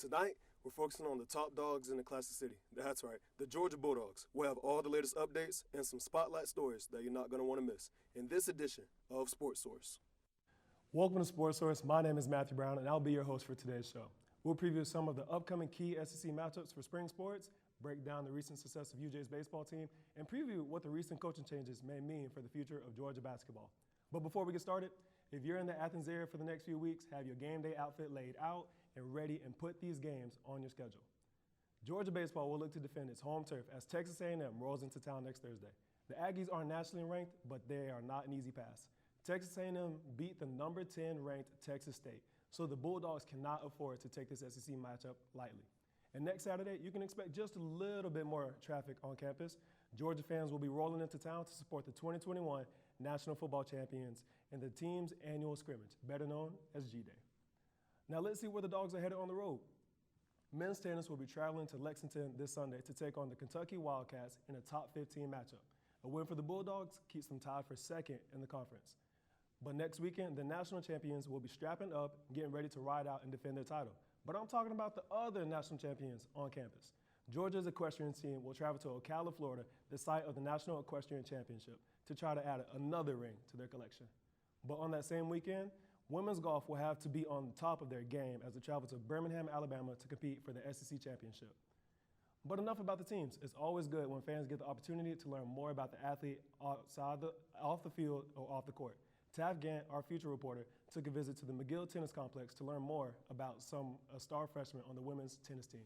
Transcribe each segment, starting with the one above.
Tonight, we're focusing on the top dogs in the Classic City. That's right, the Georgia Bulldogs. We'll have all the latest updates and some spotlight stories that you're not going to want to miss in this edition of Sportsource. Welcome to Sportsource. My name is Matthew Brown, and I'll be your host for today's show. We'll preview some of the upcoming key SEC matchups for spring sports, break down the recent success of UJ's baseball team, and preview what the recent coaching changes may mean for the future of Georgia basketball. But before we get started, if you're in the Athens area for the next few weeks, have your game day outfit laid out and ready and put these games on your schedule. Georgia baseball will look to defend its home turf as Texas A&M rolls into town next Thursday. The Aggies are nationally ranked, but they are not an easy pass. Texas A&M beat the number 10 ranked Texas State, so the Bulldogs cannot afford to take this SEC matchup lightly. And next Saturday, you can expect just a little bit more traffic on campus. Georgia fans will be rolling into town to support the 2021 National Football Champions and the team's annual scrimmage, better known as G-Day. Now let's see where the Dogs are headed on the road. Men's tennis will be traveling to Lexington this Sunday to take on the Kentucky Wildcats in a top 15 matchup. A win for the Bulldogs keeps them tied for second in the conference. But next weekend, the national champions will be strapping up, getting ready to ride out and defend their title. But I'm talking about the other national champions on campus. Georgia's equestrian team will travel to Ocala, Florida, the site of the National Equestrian Championship, to try to add another ring to their collection. But on that same weekend, women's golf will have to be on top of their game as they travel to Birmingham, Alabama to compete for the SEC Championship. But enough about the teams. It's always good when fans get the opportunity to learn more about the athlete off the field or off the court. Tav Gant, our future reporter, took a visit to the McGill Tennis Complex to learn more about a star freshman on the women's tennis team.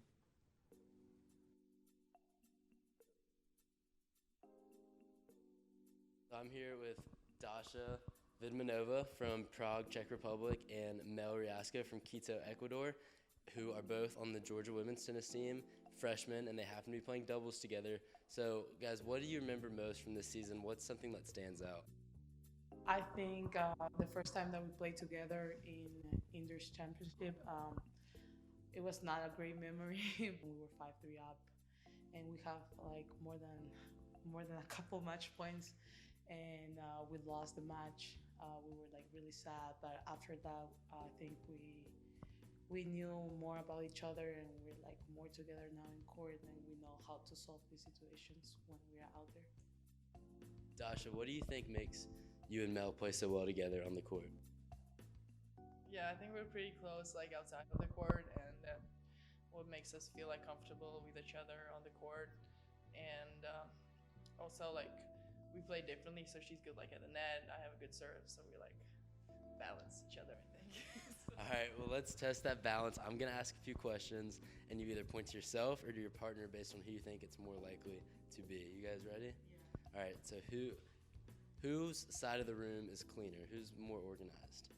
I'm here with Dasha Vidmanova from Prague, Czech Republic, and Mel Riasca from Quito, Ecuador, who are both on the Georgia women's tennis team, freshmen, and they happen to be playing doubles together. So, guys, what do you remember most from this season? What's something that stands out? I think the first time that we played together in Indoors Championship, it was not a great memory. We were 5-3 up, and we have like more than a couple match points, and we lost the match. We were like really sad, but after that, I think we knew more about each other, and we're like more together now in court, and we know how to solve these situations when we're out there. Dasha, what do you think makes you and Mel play so well together on the court? Yeah, I think we're pretty close, like outside of the court, and what makes us feel like comfortable with each other on the court. And also, like, we play differently, so she's good like at the net, I have a good serve, so we like balance each other, I think. All right, well, let's test that balance. I'm gonna ask a few questions, and you either point to yourself or to your partner based on who you think it's more likely to be. You guys ready? Yeah. All right, so whose side of the room is cleaner? Who's more organized?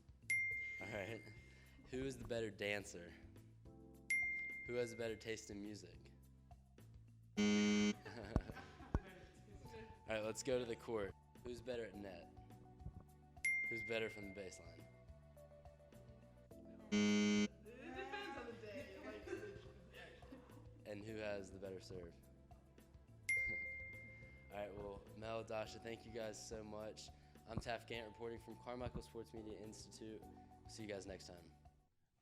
All right. Who is the better dancer? Who has a better taste in music? All right, let's go to the court. Who's better at net? Who's better from the baseline? It depends on the day. And who has the better serve? All right, well, Mel, Dasha, thank you guys so much. I'm Taff Gant reporting from Carmichael Sports Media Institute. See you guys next time.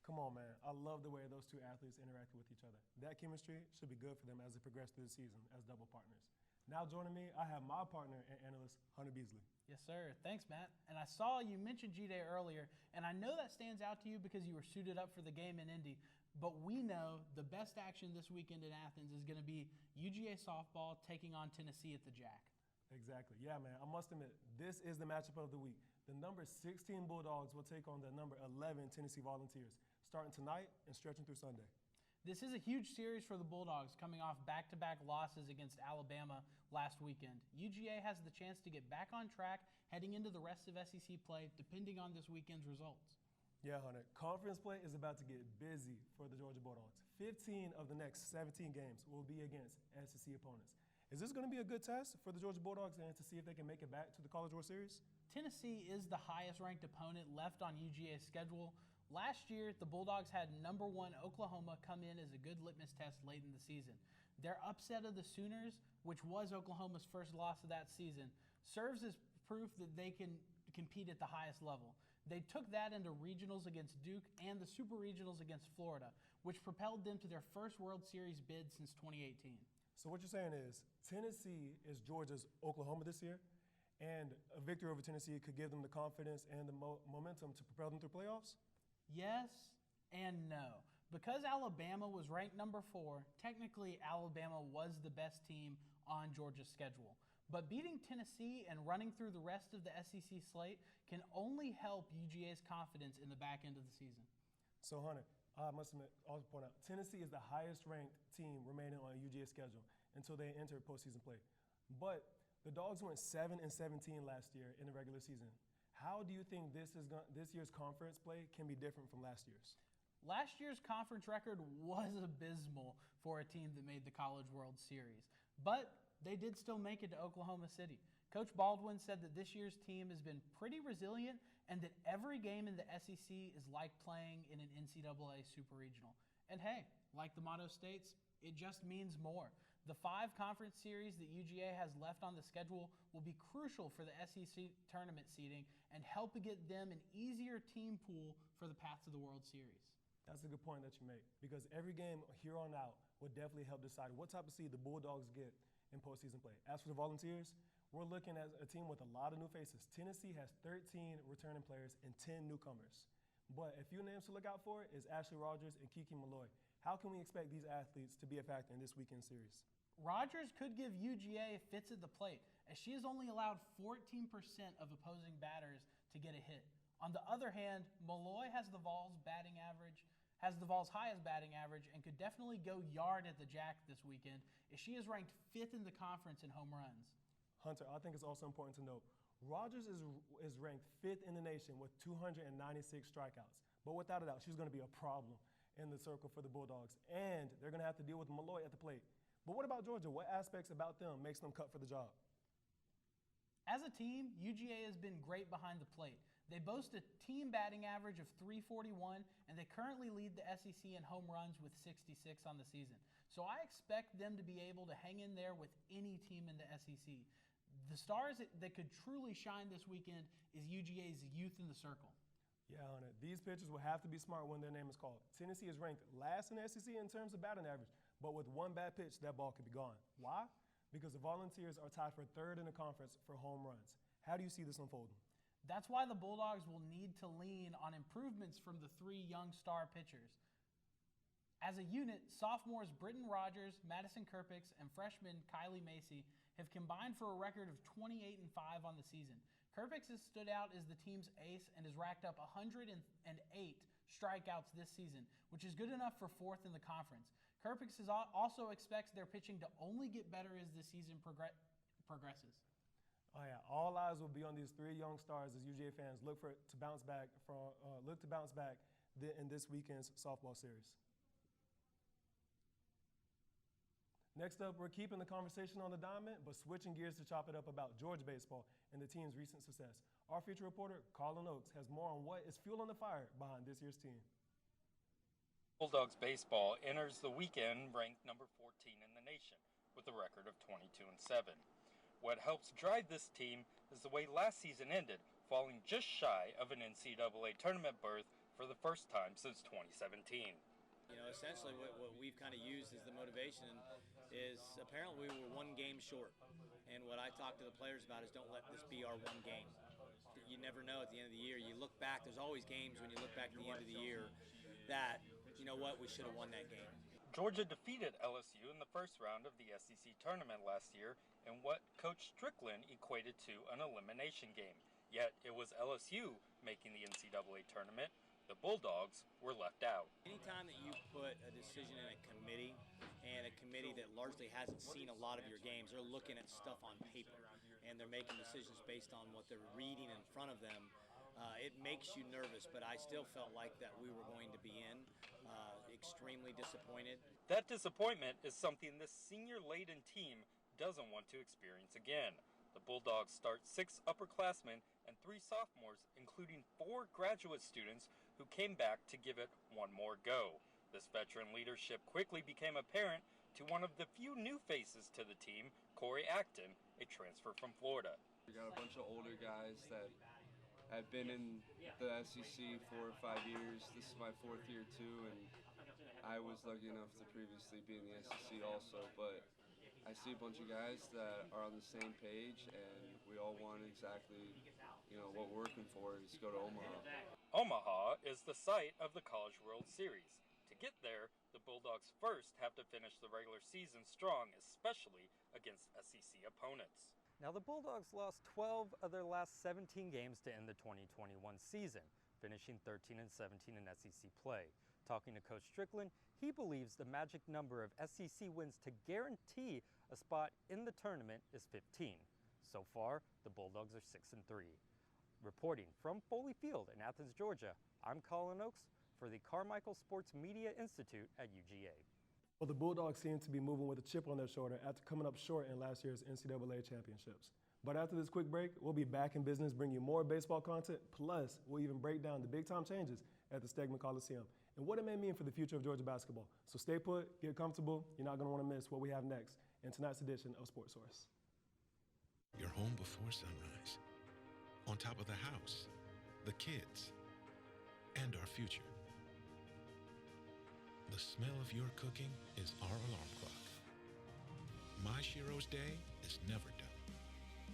Come on, man. I love the way those two athletes interacted with each other. That chemistry should be good for them as they progress through the season as double partners. Now joining me, I have my partner and analyst, Hunter Beasley. Yes, sir. Thanks, Matt. And I saw you mentioned G-Day earlier, and I know that stands out to you because you were suited up for the game in Indy. But we know the best action this weekend in Athens is going to be UGA softball taking on Tennessee at the Jack. Exactly. Yeah, man. I must admit, this is the matchup of the week. The number 16 Bulldogs will take on the number 11 Tennessee Volunteers, starting tonight and stretching through Sunday. This is a huge series for the Bulldogs coming off back-to-back losses against Alabama last weekend. UGA has the chance to get back on track heading into the rest of SEC play, depending on this weekend's results. Yeah, Hunter. Conference play is about to get busy for the Georgia Bulldogs. 15 of the next 17 games will be against SEC opponents. Is this going to be a good test for the Georgia Bulldogs and to see if they can make it back to the College World Series? Tennessee is the highest-ranked opponent left on UGA's schedule. Last year, the Bulldogs had number 1 Oklahoma come in as a good litmus test late in the season. Their upset of the Sooners, which was Oklahoma's first loss of that season, serves as proof that they can compete at the highest level. They took that into regionals against Duke and the super regionals against Florida, which propelled them to their first World Series bid since 2018. So what you're saying is Tennessee is Georgia's Oklahoma this year, and a victory over Tennessee could give them the confidence and the momentum to propel them through playoffs? Yes and no. Because Alabama was ranked number 4, technically Alabama was the best team on Georgia's schedule. But beating Tennessee and running through the rest of the SEC slate can only help UGA's confidence in the back end of the season. So Hunter, I must also point out, Tennessee is the highest ranked team remaining on UGA's schedule until they enter postseason play. But the Dogs went 7-17 last year in the regular season. How do you think this year's conference play can be different from last year's? Last year's conference record was abysmal for a team that made the College World Series, but they did still make it to Oklahoma City. Coach Baldwin said that this year's team has been pretty resilient and that every game in the SEC is like playing in an NCAA Super Regional. And hey, like the motto states, it just means more. The 5 conference series that UGA has left on the schedule will be crucial for the SEC tournament seeding and help get them an easier team pool for the path to the World Series. That's a good point that you make, because every game here on out will definitely help decide what type of seed the Bulldogs get in postseason play. As for the Volunteers, we're looking at a team with a lot of new faces. Tennessee has 13 returning players and 10 newcomers. But a few names to look out for is Ashley Rogers and Kiki Malloy. How can we expect these athletes to be a factor in this weekend series? Rogers could give UGA fits at the plate, as she has only allowed 14% of opposing batters to get a hit. On the other hand, Malloy has the Vols' highest batting average and could definitely go yard at the jack this weekend, as she is ranked 5th in the conference in home runs. Hunter, I think it's also important to note, Rogers is ranked 5th in the nation with 296 strikeouts. But without a doubt, she's going to be a problem in the circle for the Bulldogs. And they're going to have to deal with Malloy at the plate. But what about Georgia? What aspects about them makes them cut for the job? As a team, UGA has been great behind the plate. They boast a team batting average of .341, and they currently lead the SEC in home runs with 66 on the season. So I expect them to be able to hang in there with any team in the SEC. The stars that could truly shine this weekend is UGA's youth in the circle. Yeah, Hunter, these pitchers will have to be smart when their name is called. Tennessee is ranked last in the SEC in terms of batting average, but with one bad pitch, that ball could be gone. Why? Because the Volunteers are tied for 3rd in the conference for home runs. How do you see this unfolding? That's why the Bulldogs will need to lean on improvements from the 3 young star pitchers. As a unit, sophomores Britton Rogers, Madison Kerpix, and freshman Kylie Macy have combined for a record of 28-5 on the season. Kerpix has stood out as the team's ace and has racked up 108 strikeouts this season, which is good enough for 4th in the conference. Kerpix also expects their pitching to only get better as the season progresses. Oh yeah, all eyes will be on these 3 young stars as UGA fans look to bounce back in this weekend's softball series. Next up, we're keeping the conversation on the diamond, but switching gears to chop it up about Georgia baseball and the team's recent success. Our feature reporter, Colin Ochs, has more on what is fueling the fire behind this year's team. Bulldogs baseball enters the weekend ranked number 14 in the nation with a record of 22-7. What helps drive this team is the way last season ended, falling just shy of an NCAA tournament berth for the first time since 2017. You know, essentially what we've kind of used as the motivation is apparently we were 1 game short. And what I talk to the players about is don't let this be our 1 game. You never know at the end of the year. You look back, there's always games when you look back at the end of the year that, you know what, we should have won that game. Georgia defeated LSU in the first round of the SEC tournament last year in what Coach Strickland equated to an elimination game. Yet it was LSU making the NCAA tournament. The Bulldogs were left out. Anytime that you put a decision in a committee, and a committee that largely hasn't seen a lot of your games, they're looking at stuff on paper, and they're making decisions based on what they're reading in front of them. It makes you nervous, but I still felt like that we were going to be in. Extremely disappointed. That disappointment is something this senior-laden team doesn't want to experience again. The Bulldogs start 6 upperclassmen and 3 sophomores, including 4 graduate students who came back to give it one more go. This veteran leadership quickly became apparent to one of the few new faces to the team, Corey Acton, a transfer from Florida. We got a bunch of older guys that have been in the SEC 4 or 5 years. This is my 4th year too, and I was lucky enough to previously be in the SEC also, but I see a bunch of guys that are on the same page, and we all want exactly, what we're working for is go to Omaha. Omaha is the site of the College World Series. To get there, the Bulldogs first have to finish the regular season strong, especially against SEC opponents. Now, the Bulldogs lost 12 of their last 17 games to end the 2021 season, finishing 13-17 in SEC play. Talking to Coach Strickland, he believes the magic number of SEC wins to guarantee a spot in the tournament is 15. So far, the Bulldogs are 6-3. Reporting from Foley Field in Athens, Georgia, I'm Colin Ochs for the Carmichael Sports Media Institute at UGA. Well, the Bulldogs seem to be moving with a chip on their shoulder after coming up short in last year's NCAA championships. But after this quick break, we'll be back in business bringing you more baseball content, plus we'll even break down the big-time changes at the Stegman Coliseum and what it may mean for the future of Georgia basketball. So stay put, get comfortable. You're not going to want to miss what we have next in tonight's edition of Sportsource. You're home before sunrise, on top of the house, the kids, and our future. The smell of your cooking is our alarm clock. My Shiro's day is never done.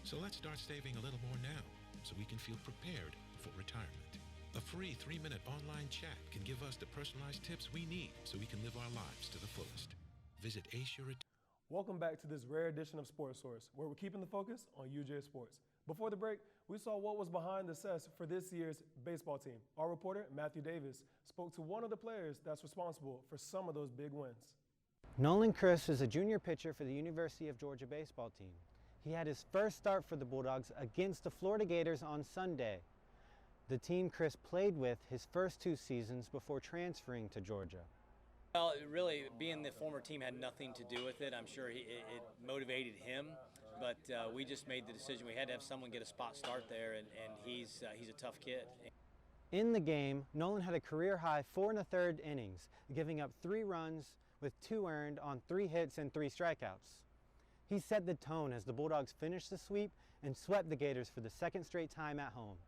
So let's start saving a little more now so we can feel prepared for retirement. A free 3-minute online chat can give us the personalized tips we need so we can live our lives to the fullest. Visit Ashura. Welcome back to this rare edition of Sportsource, where we're keeping the focus on UJ sports. Before the break, we saw what was behind the success for this year's baseball team. Our reporter, Matthew Davis, spoke to one of the players that's responsible for some of those big wins. Nolan Chris is a junior pitcher for the University of Georgia baseball team. He had his first start for the Bulldogs against the Florida Gators on Sunday. The team Chris played with his first 2 seasons before transferring to Georgia. Well, really, being the former team had nothing to do with it. I'm sure it motivated him, but we just made the decision we had to have someone get a spot start there, and he's a tough kid. In the game, Nolan had a career-high 4 1/3 innings, giving up 3 runs with 2 earned on 3 hits and 3 strikeouts. He set the tone as the Bulldogs finished the sweep and swept the Gators for the 2nd straight time at home.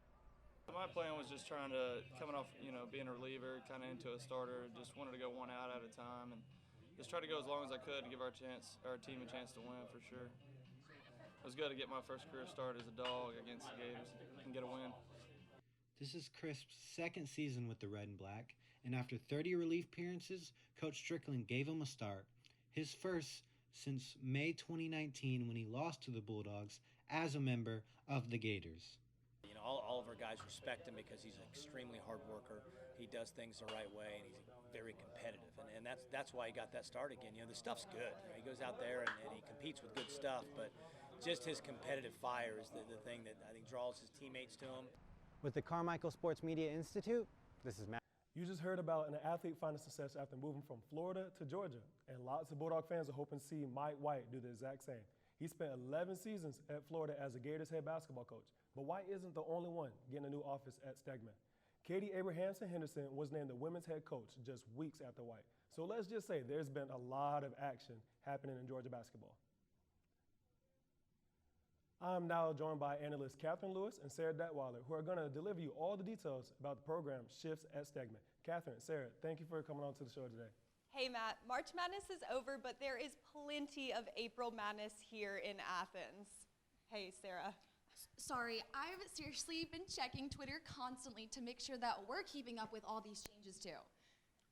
My plan was just trying to, coming off, being a reliever, kind of into a starter, just wanted to go 1 out at a time and just try to go as long as I could to give our team a chance to win for sure. It was good to get my first career start as a dog against the Gators and get a win. This is Crisp's 2nd season with the Red and Black, and after 30 relief appearances, Coach Strickland gave him a start, his first since May 2019 when he lost to the Bulldogs as a member of the Gators. All of our guys respect him because he's an extremely hard worker. He does things the right way, and he's very competitive. And that's why he got that start again. The stuff's good. He goes out there and he competes with good stuff, but just his competitive fire is the thing that I think draws his teammates to him. With the Carmichael Sports Media Institute, this is Matt. You just heard about an athlete finding success after moving from Florida to Georgia, and lots of Bulldog fans are hoping to see Mike White do the exact same. He spent 11 seasons at Florida as a Gators head basketball coach, but White isn't the only one getting a new office at Stegman. Katie Abrahamson Henderson was named the women's head coach just weeks after White. So let's just say there's been a lot of action happening in Georgia basketball. I'm now joined by Analyst Katherine Lewis and Sarah Detwiler, who are going to deliver you all the details about the program shifts at Stegman. Katherine, Sarah, thank you for coming on to the show today. Hey Matt, March Madness is over, but there is plenty of April Madness here in Athens. Hey Sarah. Sorry, I've seriously been checking Twitter constantly to make sure that we're keeping up with all these changes too.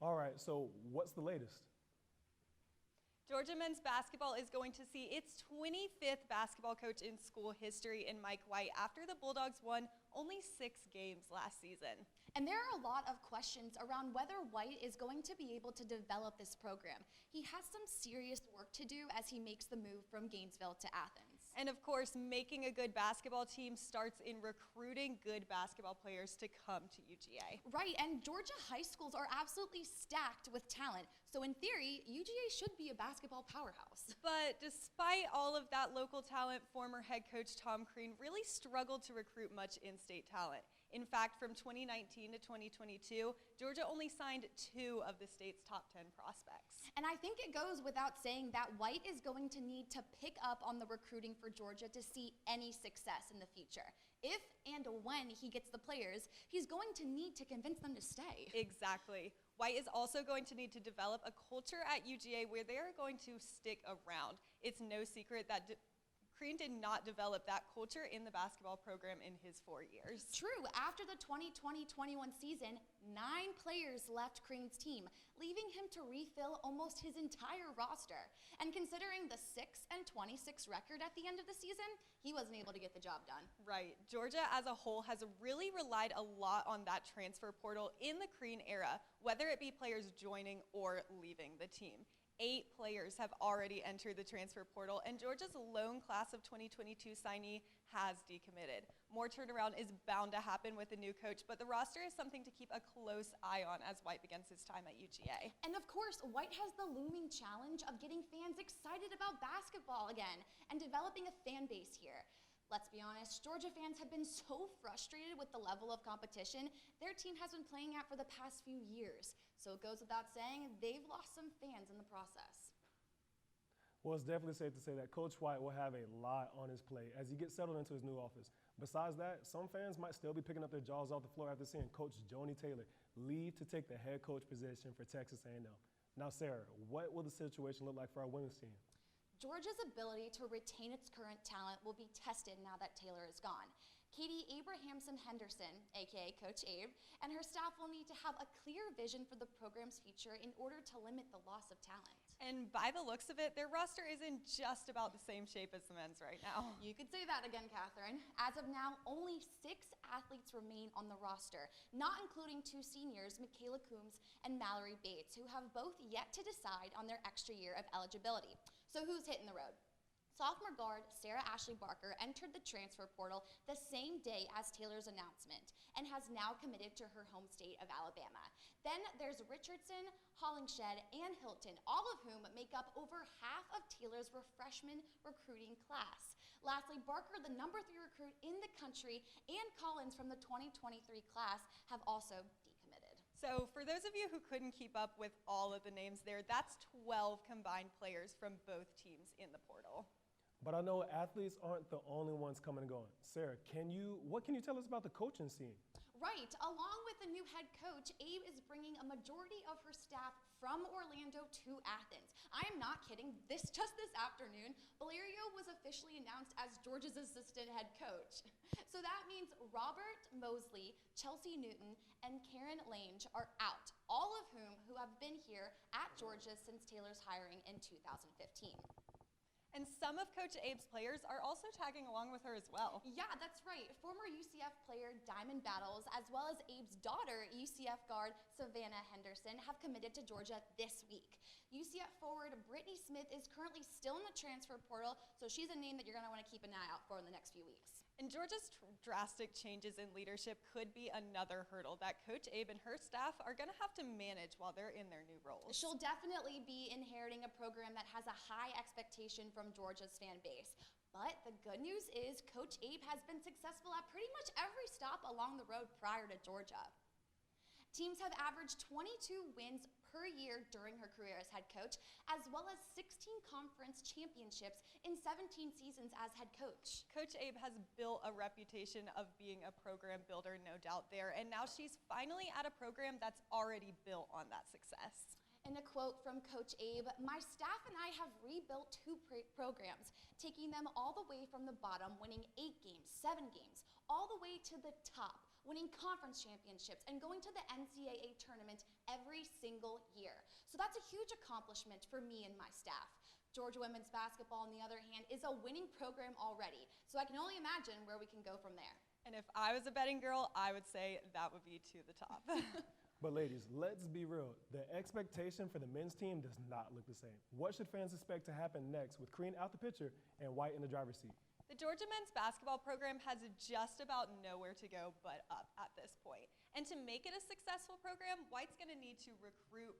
All right, so what's the latest? Georgia men's basketball is going to see its 25th basketball coach in school history in Mike White after the Bulldogs won only 6 games last season. And there are a lot of questions around whether White is going to be able to develop this program. He has some serious work to do as he makes the move from Gainesville to Athens. And of course, making a good basketball team starts in recruiting good basketball players to come to UGA. Right, and Georgia high schools are absolutely stacked with talent. So in theory, UGA should be a basketball powerhouse. But despite all of that local talent, former head coach Tom Crean really struggled to recruit much in-state talent. In fact, from 2019 to 2022, Georgia only signed 2 of the state's top 10 prospects. And I think it goes without saying that White is going to need to pick up on the recruiting for Georgia to see any success in the future. If and when he gets the players, he's going to need to convince them to stay. Exactly. White is also going to need to develop a culture at UGA where they are going to stick around. It's no secret that Crean did not develop that culture in the basketball program in his 4 years. True. After the 2020-21 season, 9 players left Crean's team, leaving him to refill almost his entire roster. And considering the 6-26 record at the end of the season, he wasn't able to get the job done. Right. Georgia as a whole has really relied a lot on that transfer portal in the Crean era, whether it be players joining or leaving the team. 8 players have already entered the transfer portal, and Georgia's lone class of 2022 signee has decommitted. More turnaround is bound to happen with the new coach, but the roster is something to keep a close eye on as White begins his time at UGA. And of course, White has the looming challenge of getting fans excited about basketball again and developing a fan base here. Let's be honest, Georgia fans have been so frustrated with the level of competition their team has been playing at for the past few years. So it goes without saying, they've lost some fans in the process. Well, it's definitely safe to say that Coach White will have a lot on his plate as he gets settled into his new office. Besides that, some fans might still be picking up their jaws off the floor after seeing Coach Joni Taylor leave to take the head coach position for Texas A&M. Now, Sarah, what will the situation look like for our women's team? Georgia's ability to retain its current talent will be tested now that Taylor is gone. Katie Abrahamson-Henderson, aka Coach Abe, and her staff will need to have a clear vision for the program's future in order to limit the loss of talent. And by the looks of it, their roster is in just about the same shape as the men's right now. You could say that again, Katherine. As of now, only 6 athletes remain on the roster, not including 2 seniors, Michaela Coombs and Mallory Bates, who have both yet to decide on their extra year of eligibility. So who's hitting the road? Sophomore guard Sarah Ashley Barker entered the transfer portal the same day as Taylor's announcement and has now committed to her home state of Alabama. Then there's Richardson, Hollingshed, and Hilton, all of whom make up over half of Taylor's freshman recruiting class. Lastly, Barker, the number 3 recruit in the country, and Collins from the 2023 class have also decommitted. So for those of you who couldn't keep up with all of the names there, that's 12 combined players from both teams in the portal. But I know athletes aren't the only ones coming and going. Sarah, what can you tell us about the coaching scene? Right. Along with the new head coach, Abe is bringing a majority of her staff from Orlando to Athens. I am not kidding. Just this afternoon, Valerio was officially announced as Georgia's assistant head coach. So that means Robert Mosley, Chelsea Newton, and Karen Lange are out, all of whom have been here at Georgia since Taylor's hiring in 2015. And some of Coach Abe's players are also tagging along with her as well. Yeah, that's right. Former UCF player Diamond Battles, as well as Abe's daughter, UCF guard Savannah Henderson, have committed to Georgia this week. UCF forward Brittany Smith is currently still in the transfer portal, so she's a name that you're going to want to keep an eye out for in the next few weeks. And Georgia's drastic changes in leadership could be another hurdle that Coach Abe and her staff are going to have to manage while they're in their new roles. She'll definitely be inheriting a program that has a high expectation from Georgia's fan base. But the good news is Coach Abe has been successful at pretty much every stop along the road prior to Georgia. Teams have averaged 22 wins per year during her career as head coach, as well as 16 conference championships in 17 seasons as head coach. Coach Abe has built a reputation of being a program builder, no doubt there, and now she's finally at a program that's already built on that success. In a quote from Coach Abe, "My staff and I have rebuilt 2 programs, taking them all the way from the bottom, winning 8 games, 7 games, all the way to the top, winning conference championships, and going to the NCAA tournament every single year. So that's a huge accomplishment for me and my staff. Georgia women's basketball, on the other hand, is a winning program already, so I can only imagine where we can go from there." And if I was a betting girl, I would say that would be to the top. But ladies, let's be real. The expectation for the men's team does not look the same. What should fans expect to happen next with Crean out the picture and White in the driver's seat? The Georgia men's basketball program has just about nowhere to go but up at this point. And to make it a successful program, White's going to need to recruit.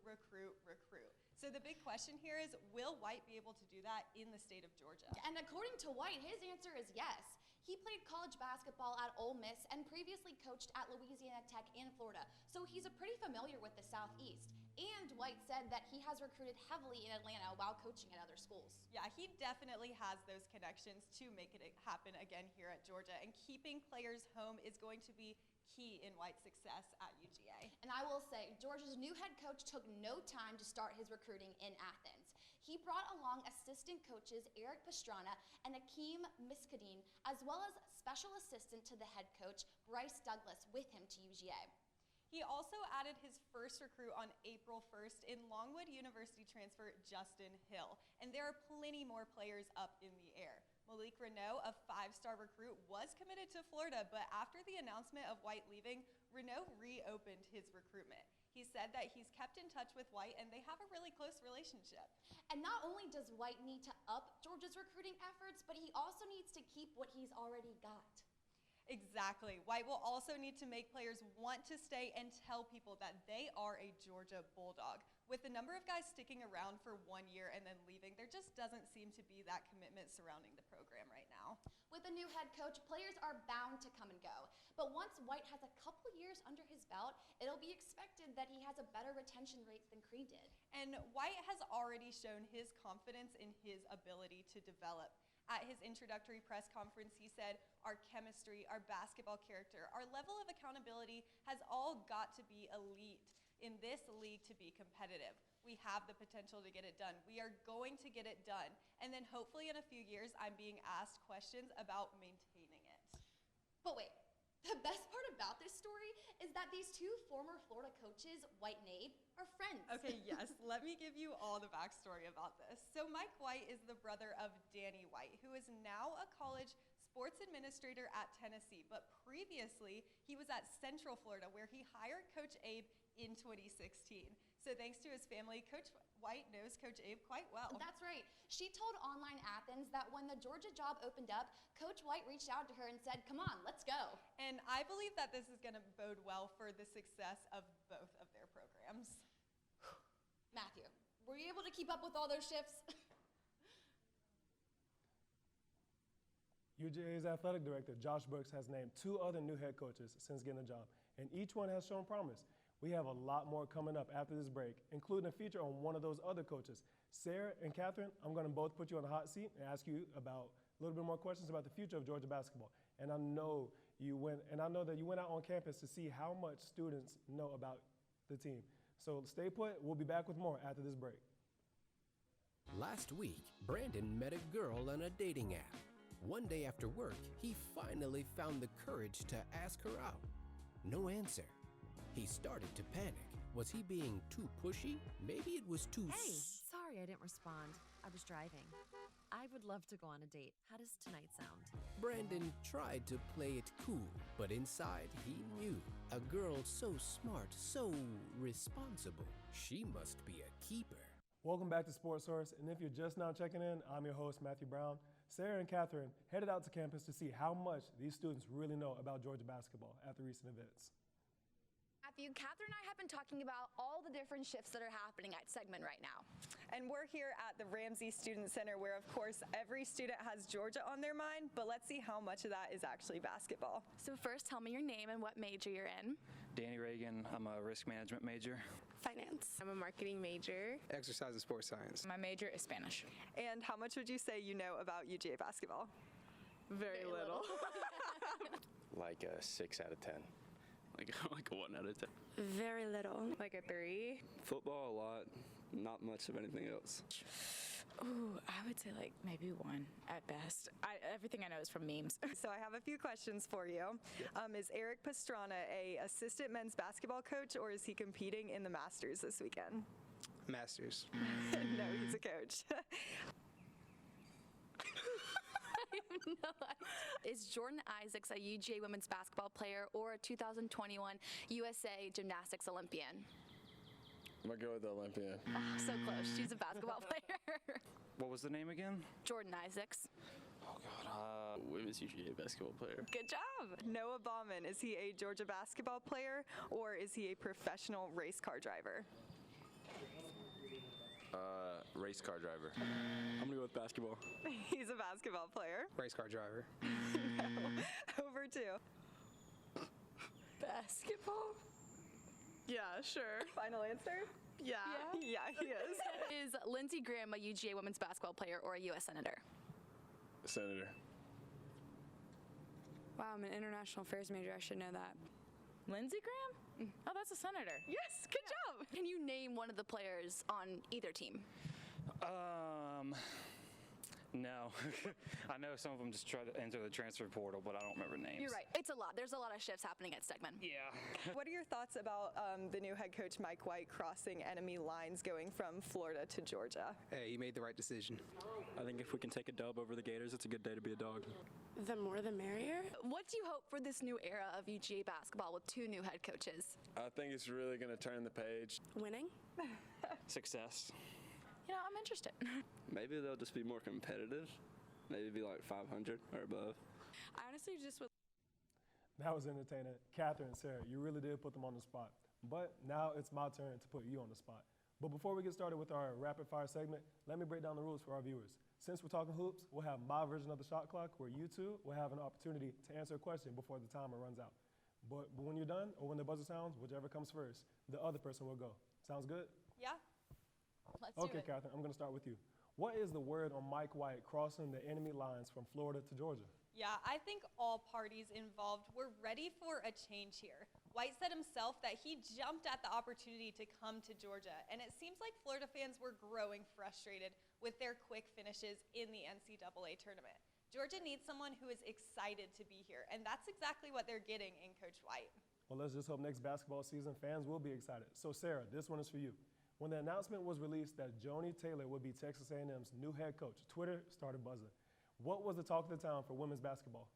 So the big question here is, will White be able to do that in the state of Georgia? And according to White, his answer is yes. He played college basketball at Ole Miss and previously coached at Louisiana Tech and Florida, so he's pretty familiar with the Southeast. And White said that he has recruited heavily in Atlanta while coaching at other schools. Yeah, he definitely has those connections to make it happen again here at Georgia. And keeping players home is going to be key in White's success at UGA. And I will say, Georgia's new head coach took no time to start his recruiting in Athens. He brought along assistant coaches Eric Pastrana and Akeem Miskadeen, as well as special assistant to the head coach Bryce Douglas with him to UGA. He also added his first recruit on April 1st in Longwood University transfer Justin Hill. And there are plenty more players up in the air. Malik Renault, a 5-star recruit, was committed to Florida, but after the announcement of White leaving, Renault reopened his recruitment. He said that he's kept in touch with White and they have a really close relationship. And not only does White need to up Georgia's recruiting efforts, but he also needs to keep what he's already got. Exactly. White will also need to make players want to stay and tell people that they are a Georgia Bulldog. With the number of guys sticking around for 1 year and then leaving, there just doesn't seem to be that commitment surrounding the program right now. With a new head coach, players are bound to come and go. But once White has a couple years under his belt, it'll be expected that he has a better retention rate than Crean did. And White has already shown his confidence in his ability to develop. At his introductory press conference, he said, "Our chemistry, our basketball character, our level of accountability has all got to be elite in this league to be competitive. We have the potential to get it done. We are going to get it done. And then hopefully in a few years, I'm being asked questions about maintaining it." But wait, the best part about this story is that these two former Florida coaches, White and Abe, are friends. Okay, yes, let me give you all the backstory about this. So Mike White is the brother of Danny White, who is now a college sports administrator at Tennessee, but previously he was at Central Florida where he hired Coach Abe in 2016. So thanks to his family, Coach White knows Coach Abe quite well. That's right. She told Online Athens that when the Georgia job opened up, Coach White reached out to her and said, "Come on, let's go." And I believe that this is going to bode well for the success of both of their programs. Matthew, were you able to keep up with all those shifts? UGA's athletic director, Josh Burke, has named 2 other new head coaches since getting the job, and each one has shown promise. We have a lot more coming up after this break, including a feature on one of those other coaches. Sarah and Katherine, I'm going to both put you on the hot seat and ask you about a little bit more questions about the future of Georgia basketball. And I know that you went out on campus to see how much students know about the team. So stay put. We'll be back with more after this break. Last week, Brandon met a girl on a dating app. One day after work, he finally found the courage to ask her out. No answer. He started to panic. Was he being too pushy? Maybe it was too Hey, sorry I didn't respond. I was driving. I would love to go on a date. How does tonight sound? Brandon tried to play it cool, but inside he knew. A girl so smart, so responsible. She must be a keeper. Welcome back to Sportsource, and if you're just now checking in, I'm your host, Matthew Brown. Sarah and Katherine headed out to campus to see how much these students really know about Georgia basketball after recent events. Matthew, Katherine and I have been talking about all the different shifts that are happening at Segment right now. And we're here at the Ramsey Student Center where, of course, every student has Georgia on their mind, but let's see how much of that is actually basketball. So first, tell me your name and what major you're in. Danny Reagan, I'm a risk management major. Finance. I'm a marketing major. Exercise and sports science. My major is Spanish. And how much would you say you know about UGA basketball? Very little. Like a 6 out of 10. Like a 1 out of 10. Very little. Like a 3. Football a lot, not much of anything else. Ooh, I would say like maybe 1 at best. Everything I know is from memes. So I have a few questions for you. Is Eric Pastrana a assistant men's basketball coach, or is he competing in the Masters this weekend? Masters. No, he's a coach. No. Is Jordan Isaacs a UGA women's basketball player or a 2021 USA Gymnastics Olympian? I'm going to go with the Olympian. Oh, so close. She's a basketball player. What was the name again? Jordan Isaacs. Oh, God. Women's UGA basketball player. Good job. Noah Bauman, is he a Georgia basketball player or is he a professional race car driver? Race car driver. I'm gonna go with basketball. He's a basketball player. Race car driver. No. Over 2. Basketball? Yeah, sure. Final answer? Yeah, he is. Is Lindsey Graham a UGA women's basketball player or a U.S. Senator? Senator. Wow, I'm an international affairs major. I should know that. Lindsey Graham? Oh, that's a senator. Yes, good job. Can you name one of the players on either team? No. I know some of them just try to enter the transfer portal, but I don't remember names. You're right. It's a lot. There's a lot of shifts happening at Stegman. Yeah. What are your thoughts about the new head coach Mike White crossing enemy lines going from Florida to Georgia? Hey, he made the right decision. I think if we can take a dub over the Gators, it's a good day to be a dog. The more the merrier. What do you hope for this new era of UGA basketball with 2 new head coaches? I think it's really going to turn the page. Winning? Success. You know, I'm interested. Maybe they'll just be more competitive. Maybe be like 500 or above. I honestly just would. That was entertaining. Katherine and Sarah, you really did put them on the spot. But now it's my turn to put you on the spot. But before we get started with our rapid fire segment, let me break down the rules for our viewers. Since we're talking hoops, we'll have my version of the shot clock where you two will have an opportunity to answer a question before the timer runs out. But when you're done, or when the buzzer sounds, whichever comes first, the other person will go. Sounds good? Yeah. Let's do Okay, it. Katherine, I'm going to start with you. What is the word on Mike White crossing the enemy lines from Florida to Georgia? Yeah, I think all parties involved were ready for a change here. White said himself that he jumped at the opportunity to come to Georgia, and it seems like Florida fans were growing frustrated with their quick finishes in the NCAA tournament. Georgia needs someone who is excited to be here, and that's exactly what they're getting in Coach White. Well, let's just hope next basketball season fans will be excited. So, Sarah, this one is for you. When the announcement was released that Joni Taylor would be Texas A&M's new head coach, Twitter started buzzing. What was the talk of the town for women's basketball?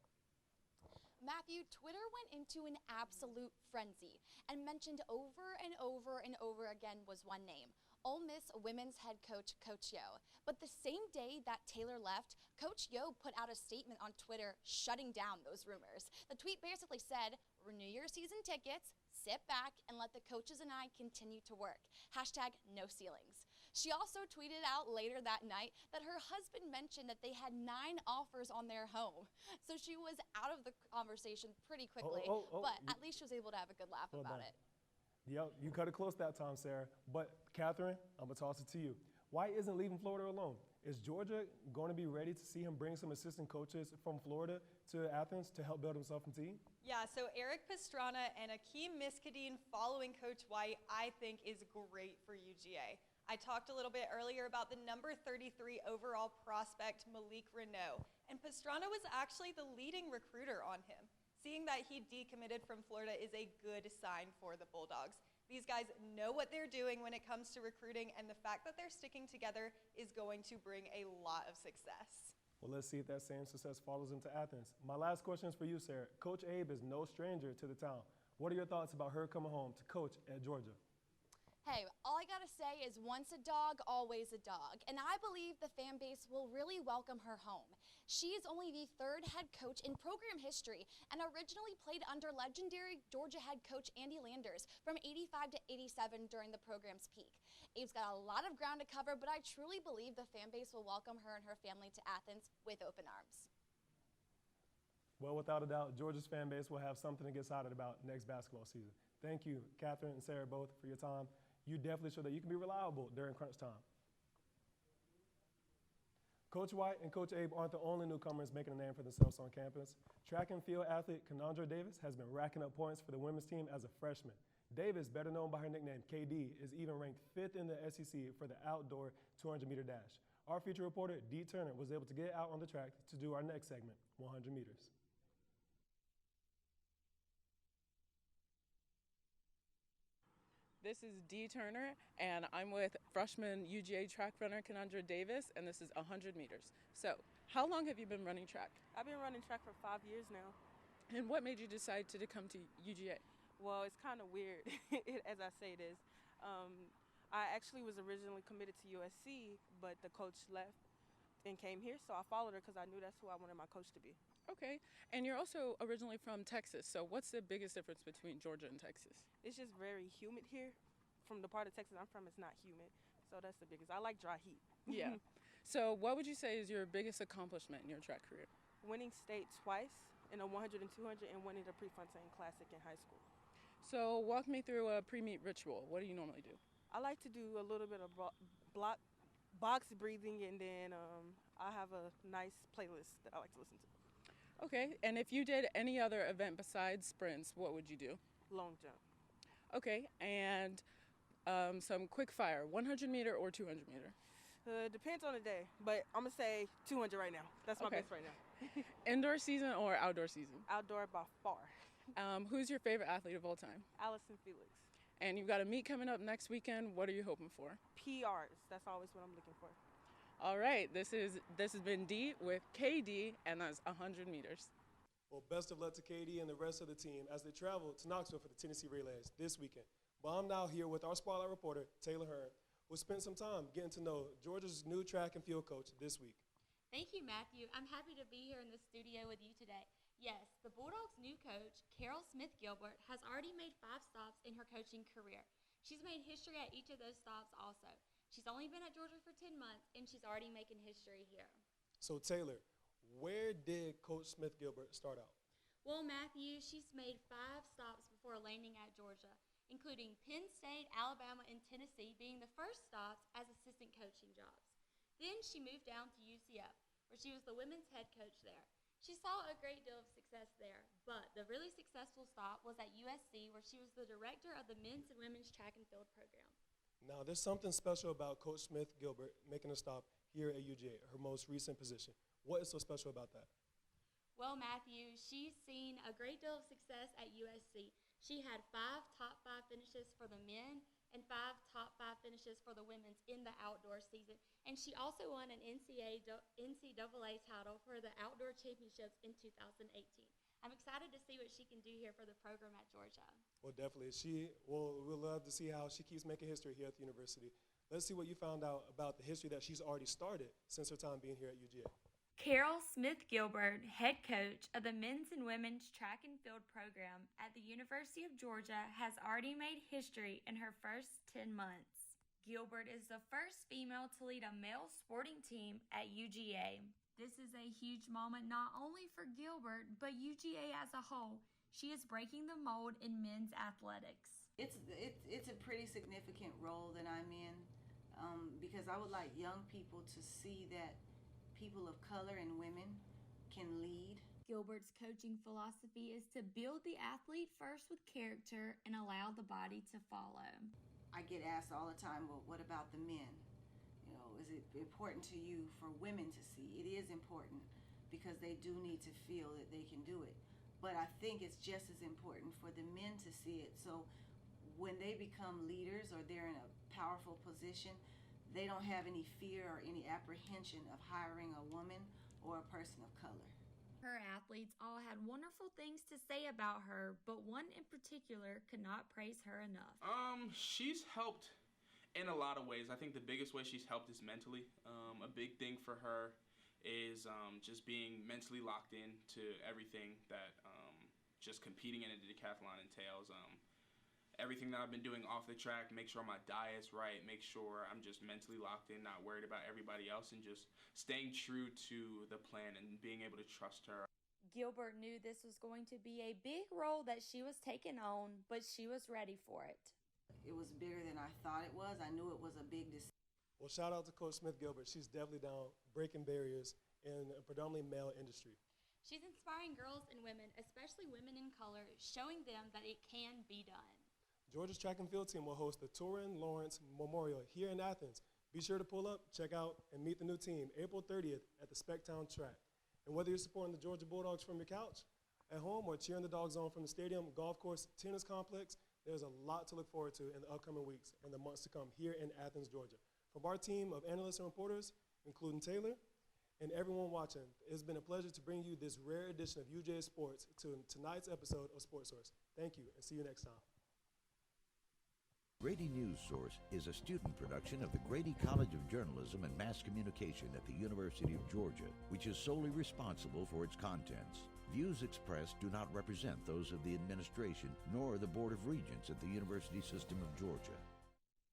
Matthew, Twitter went into an absolute frenzy and mentioned over and over and over again was one name, Ole Miss women's head coach, Coach Yo. But the same day that Taylor left, Coach Yo put out a statement on Twitter shutting down those rumors. The tweet basically said, renew your season tickets, sit back, and let the coaches and I continue to work. Hashtag no ceilings. She also tweeted out later that night that her husband mentioned that they had 9 offers on their home. So she was out of the conversation pretty quickly, but at least she was able to have a good laugh about it. Yep, you cut it close that time, Sarah. But Katherine, I'm going to toss it to you. White isn't leaving Florida alone. Is Georgia going to be ready to see him bring some assistant coaches from Florida to Athens to help build himself a team? Yeah, so Eric Pastrana and Akeem Miskadeen following Coach White, I think is great for UGA. I talked a little bit earlier about the number 33 overall prospect, Malik Renault, and Pastrana was actually the leading recruiter on him. Seeing that he decommitted from Florida is a good sign for the Bulldogs. These guys know what they're doing when it comes to recruiting, and the fact that they're sticking together is going to bring a lot of success. Well, let's see if that same success follows into Athens. My last question is for you, Sarah. Coach Abe is no stranger to the town. What are your thoughts about her coming home to coach at Georgia? Hey, all I gotta say is once a dog, always a dog. And I believe the fan base will really welcome her home. She is only the 3rd head coach in program history and originally played under legendary Georgia head coach Andy Landers from 85 to 87 during the program's peak. Abe's got a lot of ground to cover, but I truly believe the fan base will welcome her and her family to Athens with open arms. Well, without a doubt, Georgia's fan base will have something to get excited about next basketball season. Thank you, Katherine and Sarah, both for your time. You definitely show that you can be reliable during crunch time. Coach White and Coach Abe aren't the only newcomers making a name for themselves on campus. Track and field athlete Kanandra Davis has been racking up points for the women's team as a freshman. Davis, better known by her nickname KD, is even ranked 5th in the SEC for the outdoor 200-meter dash. Our feature reporter, Dee Turner, was able to get out on the track to do our next segment, 100 meters. This is Dee Turner, and I'm with freshman UGA track runner Kanandra Davis, and this is 100 meters. So, how long have you been running track? I've been running track for 5 years now. And what made you decide to come to UGA? Well, it's kind of weird, as I say this. I actually was originally committed to USC, but the coach left and came here, so I followed her because I knew that's who I wanted my coach to be. Okay, and you're also originally from Texas, so what's the biggest difference between Georgia and Texas? It's just very humid here. From the part of Texas I'm from, it's not humid, so that's the biggest. I like dry heat. Yeah. So what would you say is your biggest accomplishment in your track career? Winning state twice in a 100 and 200 and winning the Prefontaine Classic in high school. So walk me through a pre-meet ritual. What do you normally do? I like to do a little bit of box breathing, and then I have a nice playlist that I like to listen to. Okay, and if you did any other event besides sprints, what would you do? Long jump. Okay, and some quick fire, 100 meter or 200 meter? Depends on the day, but I'm going to say 200 right now. That's my Okay. best right now. Indoor season or outdoor season? Outdoor by far. Who's your favorite athlete of all time? Allison Felix. And you've got a meet coming up next weekend. What are you hoping for? PRs. That's always what I'm looking for. All right, this has been D with KD, and that's 100 meters. Well, best of luck to KD and the rest of the team as they travel to Knoxville for the Tennessee Relays this weekend. But I'm now here with our Spotlight reporter, Taylor Hearn, who spent some time getting to know Georgia's new track and field coach this week. Thank you, Matthew. I'm happy to be here in the studio with you today. Yes, the Bulldogs' new coach, Carol Smith-Gilbert, has already made 5 stops in her coaching career. She's made history at each of those stops also. She's only been at Georgia for 10 months, and she's already making history here. So, Taylor, where did Coach Smith-Gilbert start out? Well, Matthew, she's made 5 stops before landing at Georgia, including Penn State, Alabama, and Tennessee being the first stops as assistant coaching jobs. Then she moved down to UCF, where she was the women's head coach there. She saw a great deal of success there, but the really successful stop was at USC, where she was the director of the men's and women's track and field program. Now, there's something special about Coach Smith-Gilbert making a stop here at UGA, her most recent position. What is so special about that? Well, Matthew, she's seen a great deal of success at USC. She had 5 top 5 finishes for the men and 5 top 5 finishes for the women's in the outdoor season. And she also won an NCAA title for the outdoor championships in 2018. I'm excited to see what she can do here for the program at Georgia. Well, definitely. We'll love to see how she keeps making history here at the university. Let's see what you found out about the history that she's already started since her time being here at UGA. Carol Smith-Gilbert, head coach of the men's and women's track and field program at the University of Georgia, has already made history in her first 10 months. Gilbert is the first female to lead a male sporting team at UGA. This is a huge moment not only for Gilbert, but UGA as a whole. She is breaking the mold in men's athletics. It's a pretty significant role that I'm in because I would like young people to see that people of color and women can lead. Gilbert's coaching philosophy is to build the athlete first with character and allow the body to follow. I get asked all the time, well, what about the men? You know, is it important to you for women to see? It is important because they do need to feel that they can do it. But I think it's just as important for the men to see it. So when they become leaders or they're in a powerful position, they don't have any fear or any apprehension of hiring a woman or a person of color. Her athletes all had wonderful things to say about her, but one in particular could not praise her enough. She's helped in a lot of ways. I think the biggest way she's helped is mentally. A big thing for her is just being mentally locked in to everything that just competing in a decathlon entails. Everything that I've been doing off the track, make sure my diet's right, make sure I'm just mentally locked in, not worried about everybody else, and just staying true to the plan and being able to trust her. Gilbert knew this was going to be a big role that she was taking on, but she was ready for it. It was bigger than I thought it was. I knew it was a big decision. Well, shout out to Coach Smith-Gilbert. She's definitely down breaking barriers in a predominantly male industry. She's inspiring girls and women, especially women in color, showing them that it can be done. Georgia's track and field team will host the Turin Lawrence Memorial here in Athens. Be sure to pull up, check out, and meet the new team April 30th at the Specktown track. And whether you're supporting the Georgia Bulldogs from your couch, at home, or cheering the Dogs on from the stadium, golf course, tennis complex, there's a lot to look forward to in the upcoming weeks and the months to come here in Athens, Georgia. From our team of analysts and reporters, including Taylor, and everyone watching, it's been a pleasure to bring you this rare edition of UJ Sports to tonight's episode of Sportsource. Thank you, and see you next time. Grady Newsource is a student production of the Grady College of Journalism and Mass Communication at the University of Georgia, which is solely responsible for its contents. Views expressed do not represent those of the administration nor the Board of Regents at the University System of Georgia.